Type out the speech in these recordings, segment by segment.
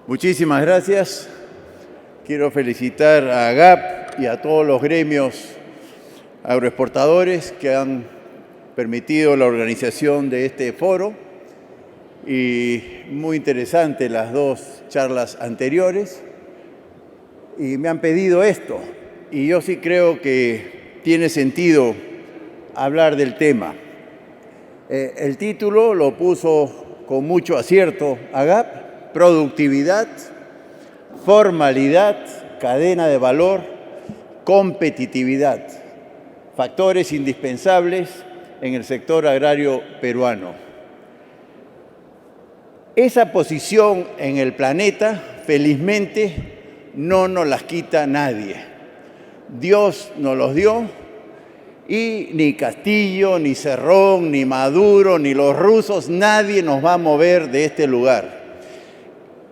Muchísimas gracias. Quiero felicitar a AGAP y a todos los gremios agroexportadores que han permitido la organización de este foro. Y muy interesante las dos charlas anteriores. Y me han pedido esto. Y yo sí creo que tiene sentido hablar del tema. El título lo puso con mucho acierto AGAP: productividad, formalidad, cadena de valor, competitividad, factores indispensables en el sector agrario peruano. Esa posición en el planeta, felizmente, no nos las quita nadie. Dios nos los dio y ni Castillo, ni Cerrón, ni Maduro, ni los rusos, nadie nos va a mover de este lugar.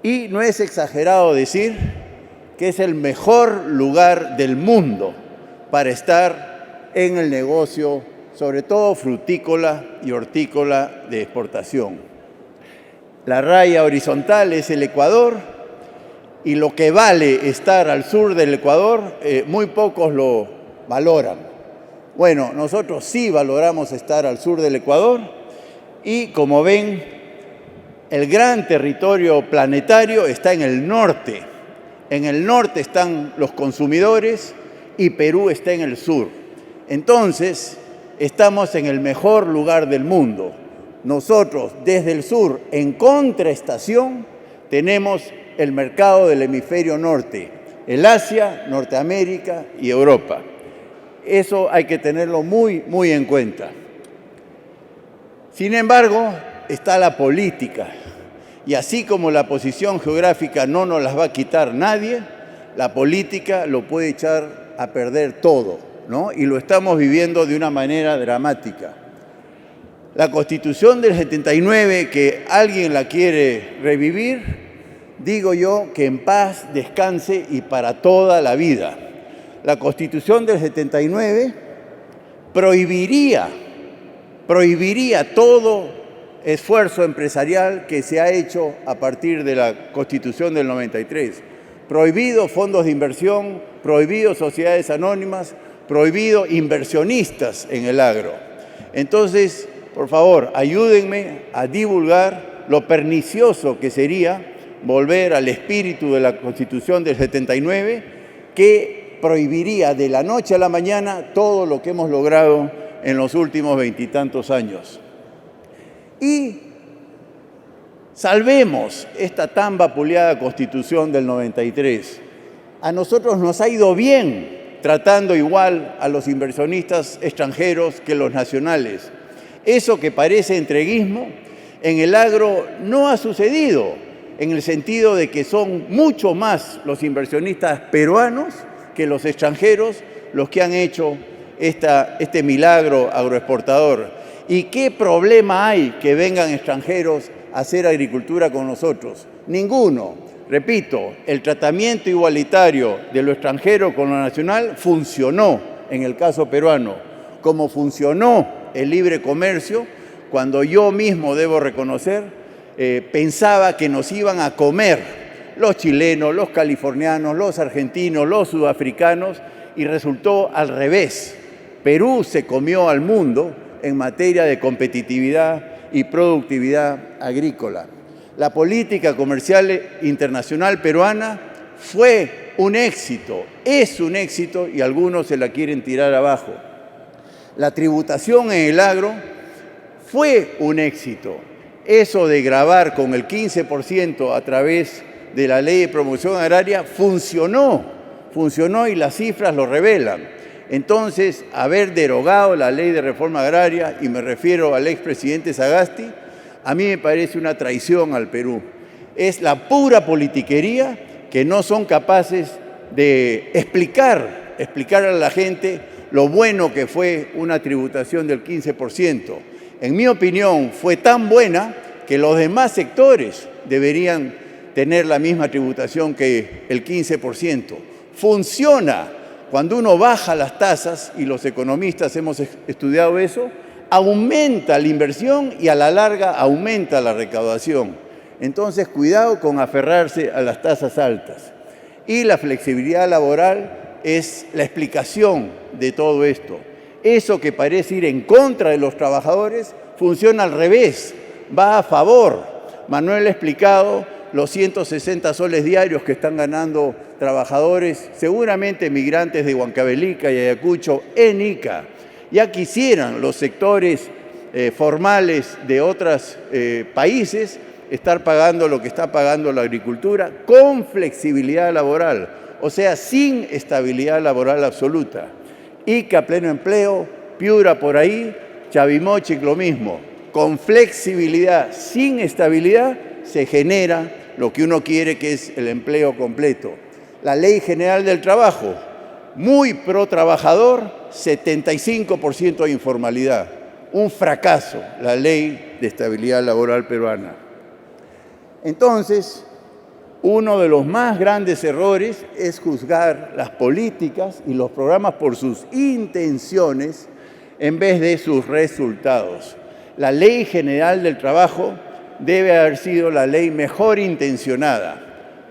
Y no es exagerado decir que es el mejor lugar del mundo para estar en el negocio, sobre todo frutícola y hortícola de exportación. La raya horizontal es el Ecuador, y lo que vale estar al sur del Ecuador, muy pocos lo valoran. Bueno, nosotros sí valoramos estar al sur del Ecuador, y como ven, el gran territorio planetario está en el norte. En el norte están los consumidores y Perú está en el sur. Entonces, estamos en el mejor lugar del mundo. Nosotros, desde el sur, en contraestación, tenemos el mercado del hemisferio norte, el Asia, Norteamérica y Europa. Eso hay que tenerlo muy, muy en cuenta. Sin embargo, está la política, y así como la posición geográfica no nos las va a quitar nadie, la política lo puede echar a perder todo, ¿no? Y lo estamos viviendo de una manera dramática. La Constitución del 79, que alguien la quiere revivir, digo yo que en paz descanse y para toda la vida. La Constitución del 79 prohibiría todo esfuerzo empresarial que se ha hecho a partir de la Constitución del 93. Prohibido fondos de inversión, prohibido sociedades anónimas, prohibido inversionistas en el agro. Entonces, por favor, ayúdenme a divulgar lo pernicioso que sería volver al espíritu de la Constitución del 79, que prohibiría de la noche a la mañana todo lo que hemos logrado en los últimos veintitantos años. Y salvemos esta tan vapuleada Constitución del 93. A nosotros nos ha ido bien tratando igual a los inversionistas extranjeros que los nacionales. Eso que parece entreguismo, en el agro no ha sucedido, en el sentido de que son mucho más los inversionistas peruanos que los extranjeros los que han hecho este milagro agroexportador. ¿Y qué problema hay que vengan extranjeros a hacer agricultura con nosotros? Ninguno. Repito, el tratamiento igualitario de lo extranjero con lo nacional funcionó en el caso peruano, como funcionó el libre comercio cuando yo mismo, debo reconocer, pensaba que nos iban a comer los chilenos, los californianos, los argentinos, los sudafricanos, y resultó al revés. Perú se comió al mundo en materia de competitividad y productividad agrícola. La política comercial internacional peruana fue un éxito, es un éxito, y algunos se la quieren tirar abajo. La tributación en el agro fue un éxito. Eso de gravar con el 15% a través de la Ley de Promoción Agraria funcionó y las cifras lo revelan. Entonces, haber derogado la Ley de Reforma Agraria, y me refiero al expresidente Sagasti, a mí me parece una traición al Perú. Es la pura politiquería que no son capaces de explicar a la gente lo bueno que fue una tributación del 15%. En mi opinión, fue tan buena que los demás sectores deberían tener la misma tributación que el 15%. Funciona. Cuando uno baja las tasas, y los economistas hemos estudiado eso, aumenta la inversión y a la larga aumenta la recaudación. Entonces, cuidado con aferrarse a las tasas altas. Y la flexibilidad laboral es la explicación de todo esto. Eso que parece ir en contra de los trabajadores funciona al revés, va a favor. Manuel ha explicado los 160 soles diarios que están ganando trabajadores, seguramente migrantes de Huancavelica y Ayacucho, en Ica. Ya quisieran los sectores formales de otros países estar pagando lo que está pagando la agricultura con flexibilidad laboral, o sea, sin estabilidad laboral absoluta. Ica, pleno empleo, Piura por ahí, Chavimochic lo mismo. Con flexibilidad, sin estabilidad, se genera lo que uno quiere, que es el empleo completo. La Ley General del Trabajo, muy pro trabajador, 75% de informalidad. Un fracaso, la Ley de Estabilidad Laboral peruana. Entonces, uno de los más grandes errores es juzgar las políticas y los programas por sus intenciones en vez de sus resultados. La Ley General del Trabajo debe haber sido la ley mejor intencionada.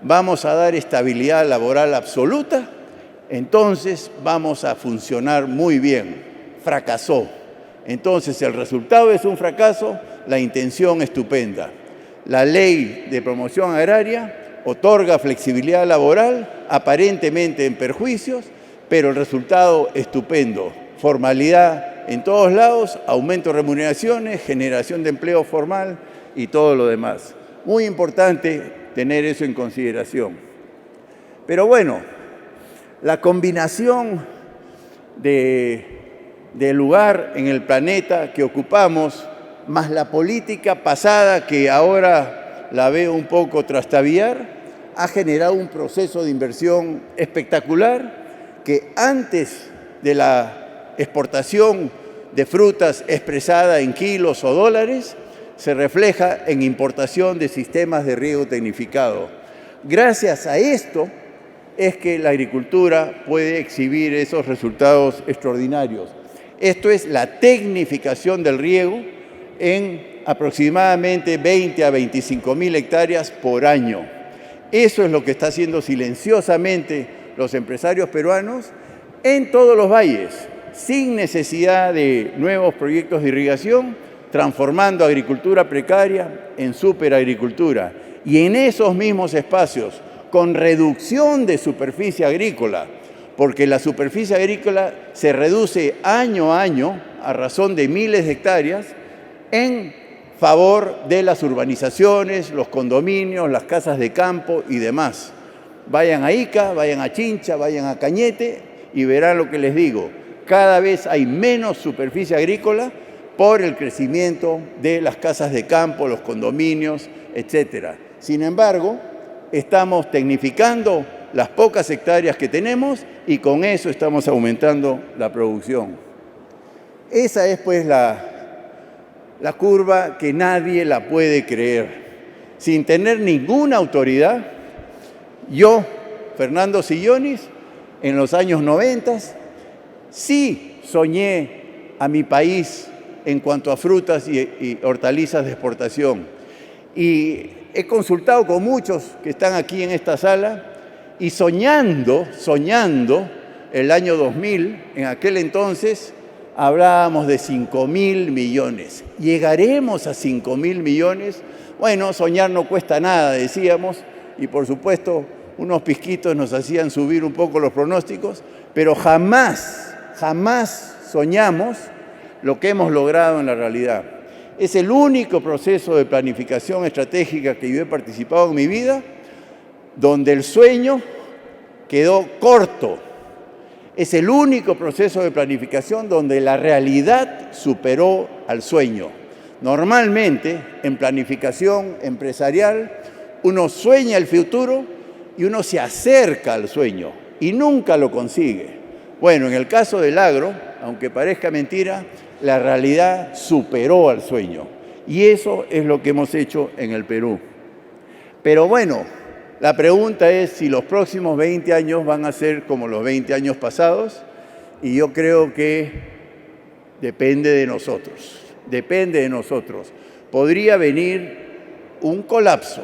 Vamos a dar estabilidad laboral absoluta, entonces vamos a funcionar muy bien. Fracasó. Entonces el resultado es un fracaso, la intención estupenda. La Ley de Promoción Agraria otorga flexibilidad laboral, aparentemente en perjuicios, pero el resultado estupendo. Formalidad en todos lados, aumento de remuneraciones, generación de empleo formal y todo lo demás. Muy importante tener eso en consideración. Pero bueno, la combinación del lugar en el planeta que ocupamos, más la política pasada que ahora la veo un poco trastabillar, ha generado un proceso de inversión espectacular que antes de la exportación de frutas expresada en kilos o dólares, se refleja en importación de sistemas de riego tecnificado. Gracias a esto es que la agricultura puede exhibir esos resultados extraordinarios. Esto es la tecnificación del riego en aproximadamente 20 a 25.000 hectáreas por año. Eso es lo que está haciendo silenciosamente los empresarios peruanos en todos los valles, sin necesidad de nuevos proyectos de irrigación, transformando agricultura precaria en superagricultura. Y en esos mismos espacios, con reducción de superficie agrícola, porque la superficie agrícola se reduce año a año a razón de miles de hectáreas en favor de las urbanizaciones, los condominios, las casas de campo y demás. Vayan a Ica, vayan a Chincha, vayan a Cañete y verán lo que les digo. Cada vez hay menos superficie agrícola por el crecimiento de las casas de campo, los condominios, etc. Sin embargo, estamos tecnificando las pocas hectáreas que tenemos y con eso estamos aumentando la producción. Esa es pues la curva que nadie la puede creer. Sin tener ninguna autoridad, yo, Fernando Sillonis, en los años 90, sí soñé a mi país en cuanto a frutas y hortalizas de exportación. Y he consultado con muchos que están aquí en esta sala y soñando el año 2000, en aquel entonces hablábamos de 5.000 millones. ¿Llegaremos a 5.000 millones? Bueno, soñar no cuesta nada, decíamos, y por supuesto unos pizquitos nos hacían subir un poco los pronósticos, pero jamás soñamos lo que hemos logrado en la realidad. Es el único proceso de planificación estratégica que yo he participado en mi vida donde el sueño quedó corto. Es el único proceso de planificación donde la realidad superó al sueño. Normalmente, en planificación empresarial, uno sueña el futuro y uno se acerca al sueño y nunca lo consigue. Bueno, en el caso del agro, aunque parezca mentira, la realidad superó al sueño. Y eso es lo que hemos hecho en el Perú. Pero bueno, la pregunta es si los próximos 20 años van a ser como los 20 años pasados, y yo creo que depende de nosotros. Podría venir un colapso,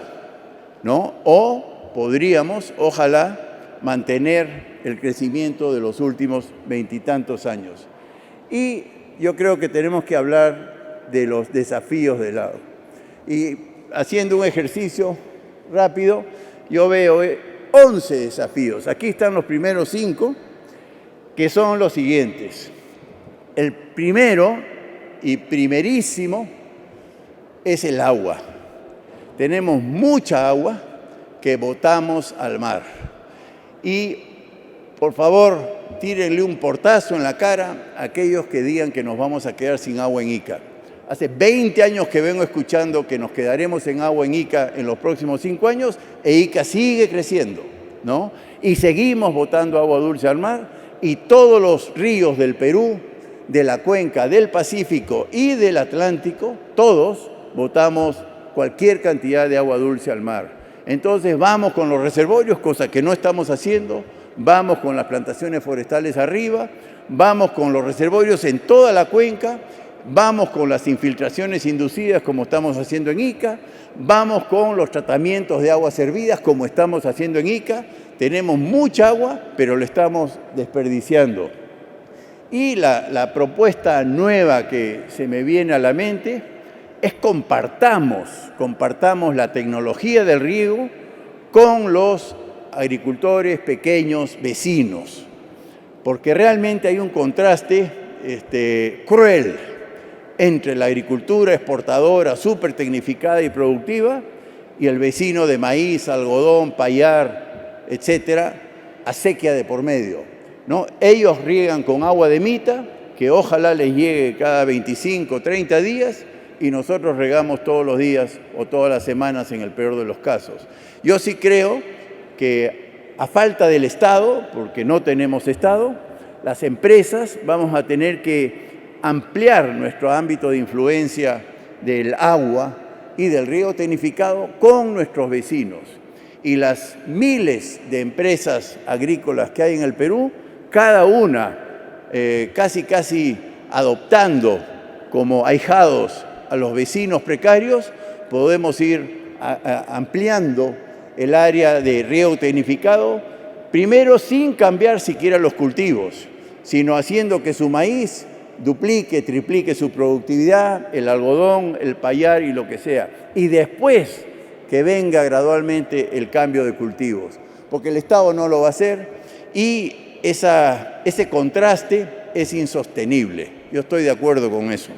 ¿no? O podríamos, ojalá, mantener el crecimiento de los últimos 20 y tantos años. Y yo creo que tenemos que hablar de los desafíos del agua. Y haciendo un ejercicio rápido, yo veo 11 desafíos. Aquí están los primeros 5, que son los siguientes. El primero y primerísimo es el agua. Tenemos mucha agua que botamos al mar. Y, por favor, tírenle un portazo en la cara a aquellos que digan que nos vamos a quedar sin agua en Ica. Hace 20 años que vengo escuchando que nos quedaremos sin agua en Ica en los próximos 5 años, e Ica sigue creciendo, ¿no? Y seguimos botando agua dulce al mar, y todos los ríos del Perú, de la cuenca del Pacífico y del Atlántico, todos botamos cualquier cantidad de agua dulce al mar. Entonces vamos con los reservorios, cosa que no estamos haciendo, vamos con las plantaciones forestales arriba, vamos con los reservorios en toda la cuenca, vamos con las infiltraciones inducidas como estamos haciendo en Ica, vamos con los tratamientos de aguas servidas como estamos haciendo en Ica. Tenemos mucha agua, pero lo estamos desperdiciando. Y la propuesta nueva que se me viene a la mente es compartamos la tecnología del riego con los agricultores pequeños vecinos, porque realmente hay un contraste cruel entre la agricultura exportadora, súper tecnificada y productiva, y el vecino de maíz, algodón, payar, etcétera, acequia de por medio, ¿no? Ellos riegan con agua de mita, que ojalá les llegue cada 25, 30 días, y nosotros regamos todos los días o todas las semanas en el peor de los casos. Yo sí creo que a falta del Estado, porque no tenemos Estado, las empresas vamos a tener que ampliar nuestro ámbito de influencia del agua y del riego tecnificado con nuestros vecinos. Y las miles de empresas agrícolas que hay en el Perú, cada una casi adoptando como ahijados a los vecinos precarios, podemos ir ampliando el área de riego tecnificado, primero sin cambiar siquiera los cultivos, sino haciendo que su maíz duplique, triplique su productividad, el algodón, el payar y lo que sea. Y después que venga gradualmente el cambio de cultivos, porque el Estado no lo va a hacer y ese contraste es insostenible. Yo estoy de acuerdo con eso.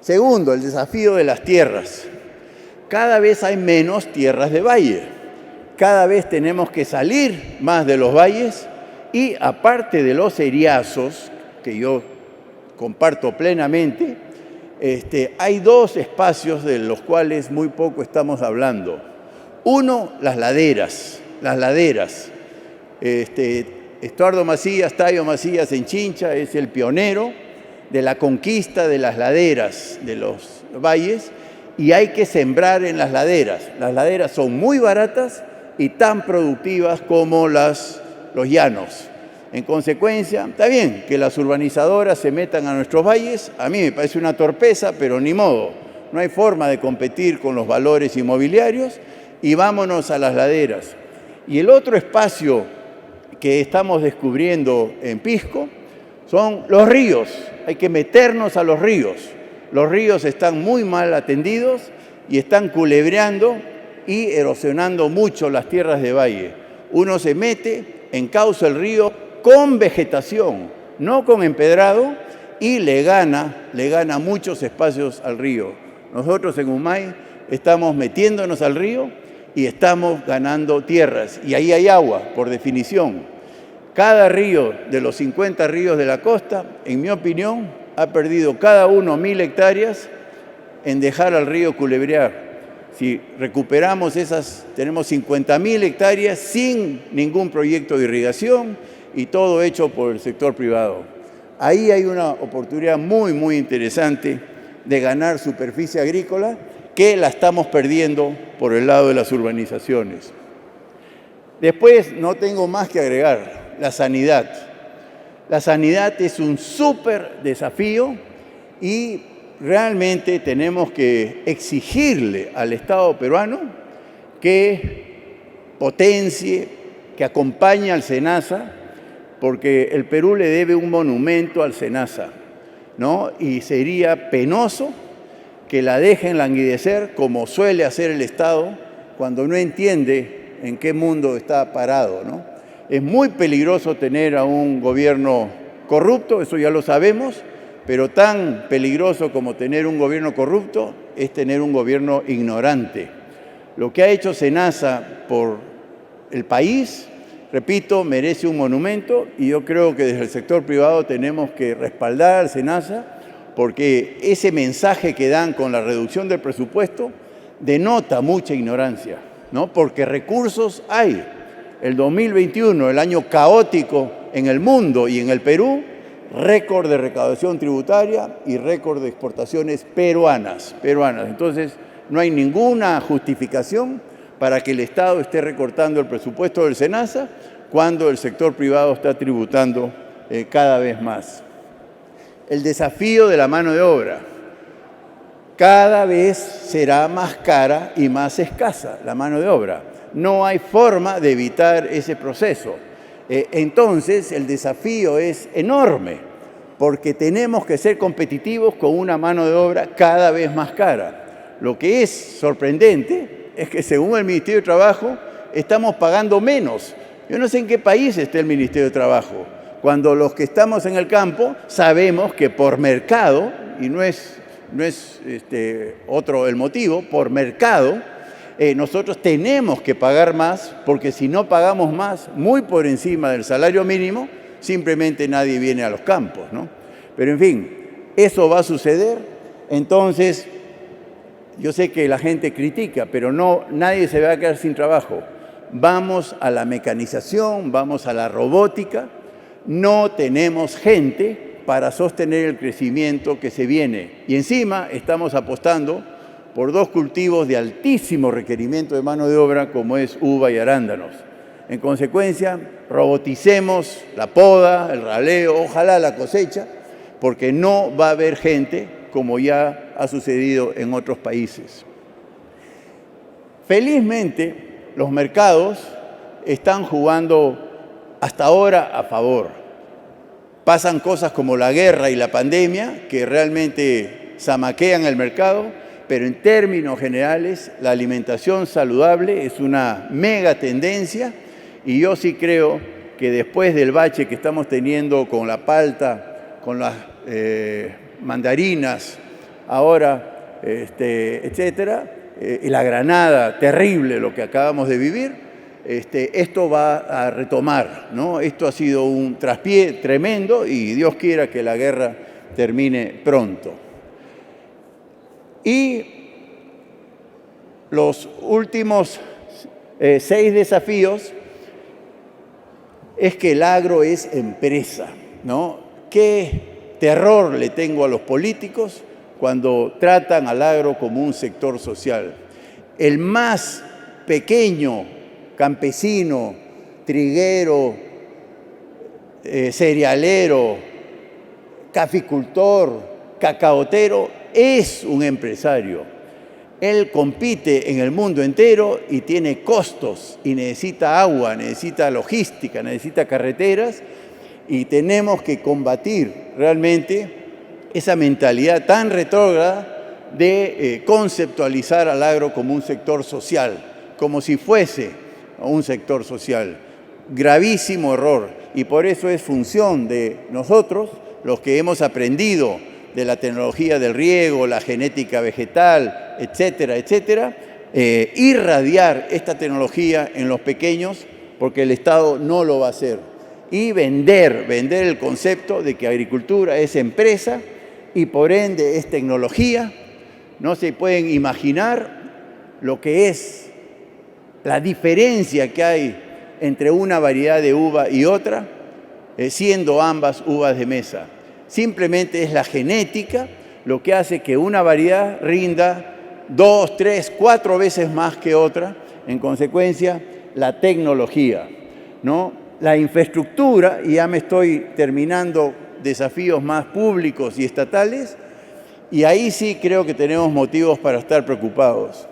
Segundo, el desafío de las tierras. Cada vez hay menos tierras de valle. Cada vez tenemos que salir más de los valles y aparte de los eriazos, que yo comparto plenamente, hay 2 espacios de los cuales muy poco estamos hablando. Uno, las laderas. Estuardo Macías, Tayo Macías en Chincha es el pionero de la conquista de las laderas de los valles, y hay que sembrar en las laderas. Las laderas son muy baratas y tan productivas como los llanos. En consecuencia, está bien que las urbanizadoras se metan a nuestros valles, a mí me parece una torpeza, pero ni modo, no hay forma de competir con los valores inmobiliarios, y vámonos a las laderas. Y el otro espacio que estamos descubriendo en Pisco son los ríos. Hay que meternos a los ríos. Los ríos están muy mal atendidos y están culebreando y erosionando mucho las tierras de valle. Uno se mete, encauza el río con vegetación, no con empedrado, y le gana muchos espacios al río. Nosotros en Umay estamos metiéndonos al río y estamos ganando tierras, y ahí hay agua, por definición. Cada río de los 50 ríos de la costa, en mi opinión, ha perdido cada uno 1000 hectáreas en dejar al río culebrear. Si recuperamos esas, tenemos 50.000 hectáreas sin ningún proyecto de irrigación y todo hecho por el sector privado. Ahí hay una oportunidad muy, muy interesante de ganar superficie agrícola que la estamos perdiendo por el lado de las urbanizaciones. Después, no tengo más que agregar, la sanidad. La sanidad es un súper desafío y realmente tenemos que exigirle al Estado peruano que potencie, que acompañe al SENASA, porque el Perú le debe un monumento al SENASA, ¿no? Y sería penoso que la dejen languidecer como suele hacer el Estado cuando no entiende en qué mundo está parado, ¿no? Es muy peligroso tener a un gobierno corrupto, eso ya lo sabemos, pero tan peligroso como tener un gobierno corrupto es tener un gobierno ignorante. Lo que ha hecho SENASA por el país, repito, merece un monumento y yo creo que desde el sector privado tenemos que respaldar al SENASA porque ese mensaje que dan con la reducción del presupuesto denota mucha ignorancia, ¿no? Porque recursos hay. El 2021, el año caótico en el mundo y en el Perú, récord de recaudación tributaria y récord de exportaciones peruanas. Entonces, no hay ninguna justificación para que el Estado esté recortando el presupuesto del SENASA cuando el sector privado está tributando cada vez más. El desafío de la mano de obra. Cada vez será más cara y más escasa la mano de obra. No hay forma de evitar ese proceso. Entonces, el desafío es enorme, porque tenemos que ser competitivos con una mano de obra cada vez más cara. Lo que es sorprendente es que, según el Ministerio de Trabajo, estamos pagando menos. Yo no sé en qué país está el Ministerio de Trabajo, cuando los que estamos en el campo sabemos que por mercado, y no es otro el motivo, por mercado, nosotros tenemos que pagar más, porque si no pagamos más, muy por encima del salario mínimo, simplemente nadie viene a los campos, ¿no? Pero en fin, eso va a suceder. Entonces, yo sé que la gente critica, pero nadie se va a quedar sin trabajo. Vamos a la mecanización, vamos a la robótica. No tenemos gente para sostener el crecimiento que se viene. Y encima estamos apostando por dos cultivos de altísimo requerimiento de mano de obra, como es uva y arándanos. En consecuencia, roboticemos la poda, el raleo, ojalá la cosecha, porque no va a haber gente como ya ha sucedido en otros países. Felizmente, los mercados están jugando hasta ahora a favor. Pasan cosas como la guerra y la pandemia que realmente zamaquean el mercado, pero en términos generales la alimentación saludable es una mega tendencia y yo sí creo que después del bache que estamos teniendo con la palta, con las mandarinas, ahora, etcétera, y la granada, terrible lo que acabamos de vivir, esto va a retomar, ¿no? Esto ha sido un traspié tremendo y Dios quiera que la guerra termine pronto. Y los últimos 6 desafíos es que el agro es empresa, ¿no? Qué terror le tengo a los políticos cuando tratan al agro como un sector social. El más pequeño campesino, triguero, cerealero, caficultor, cacaotero, es un empresario. Él compite en el mundo entero y tiene costos y necesita agua, necesita logística, necesita carreteras y tenemos que combatir realmente esa mentalidad tan retrógrada de conceptualizar al agro como un sector social, como si fuese un sector social. Gravísimo error y por eso es función de nosotros, los que hemos aprendido de la tecnología del riego, la genética vegetal, etcétera, etcétera, irradiar esta tecnología en los pequeños porque el Estado no lo va a hacer. Y vender el concepto de que agricultura es empresa y por ende es tecnología. No se pueden imaginar lo que es la diferencia que hay entre una variedad de uva y otra, siendo ambas uvas de mesa. Simplemente es la genética lo que hace que una variedad rinda 2, 3, 4 veces más que otra. En consecuencia, la tecnología, ¿no? La infraestructura, y ya me estoy terminando, desafíos más públicos y estatales, Y ahí sí creo que tenemos motivos para estar preocupados.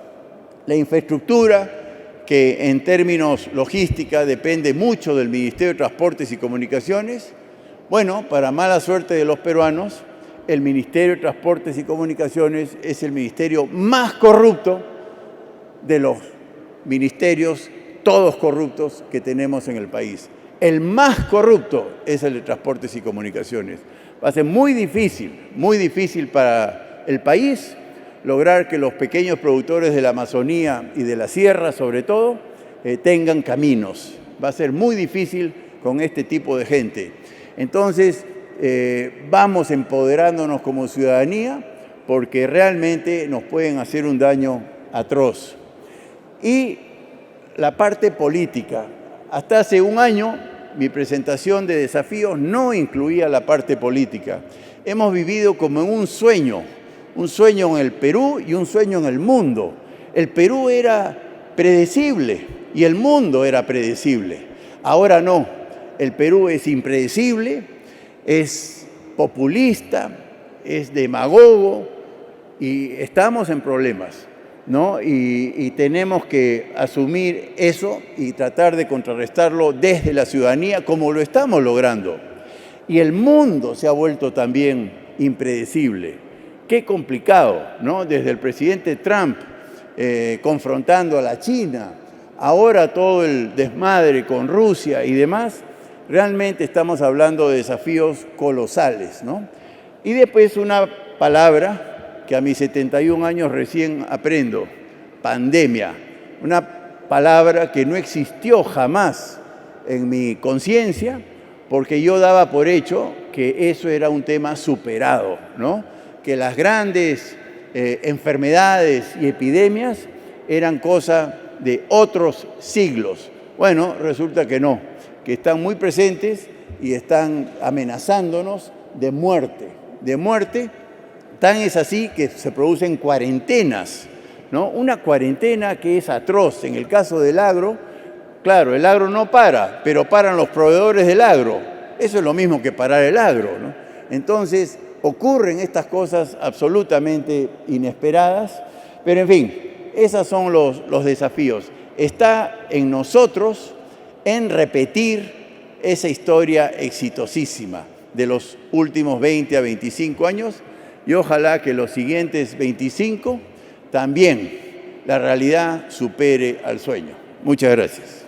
La infraestructura, que en términos logística depende mucho del Ministerio de Transportes y Comunicaciones, bueno, para mala suerte de los peruanos, el Ministerio de Transportes y Comunicaciones es el ministerio más corrupto de los ministerios, todos corruptos, que tenemos en el país. El más corrupto es el de Transportes y Comunicaciones. Va a ser muy difícil para el país lograr que los pequeños productores de la Amazonía y de la sierra, sobre todo, tengan caminos. Va a ser muy difícil con este tipo de gente. Entonces, vamos empoderándonos como ciudadanía porque realmente nos pueden hacer un daño atroz. Y la parte política. Hasta hace un año, mi presentación de desafíos no incluía la parte política. Hemos vivido como en un sueño en el Perú y un sueño en el mundo. El Perú era predecible y el mundo era predecible. Ahora no, el Perú es impredecible, es populista, es demagogo y estamos en problemas, ¿no? Y tenemos que asumir eso y tratar de contrarrestarlo desde la ciudadanía como lo estamos logrando. Y el mundo se ha vuelto también impredecible. Qué complicado, ¿no? Desde el presidente Trump confrontando a la China, ahora todo el desmadre con Rusia y demás, realmente estamos hablando de desafíos colosales, ¿no? Y después una palabra que a mis 71 años recién aprendo, pandemia, una palabra que no existió jamás en mi conciencia, porque yo daba por hecho que eso era un tema superado, ¿no? Que las grandes enfermedades y epidemias eran cosa de otros siglos. Bueno, resulta que no, que están muy presentes y están amenazándonos de muerte. De muerte, tan es así que se producen cuarentenas, ¿no? Una cuarentena que es atroz. En el caso del agro, claro, el agro no para, pero paran los proveedores del agro. Eso es lo mismo que parar el agro, ¿no? Entonces, ocurren estas cosas absolutamente inesperadas, pero en fin, esos son los desafíos. Está en nosotros en repetir esa historia exitosísima de los últimos 20 a 25 años y ojalá que los siguientes 25 también la realidad supere al sueño. Muchas gracias.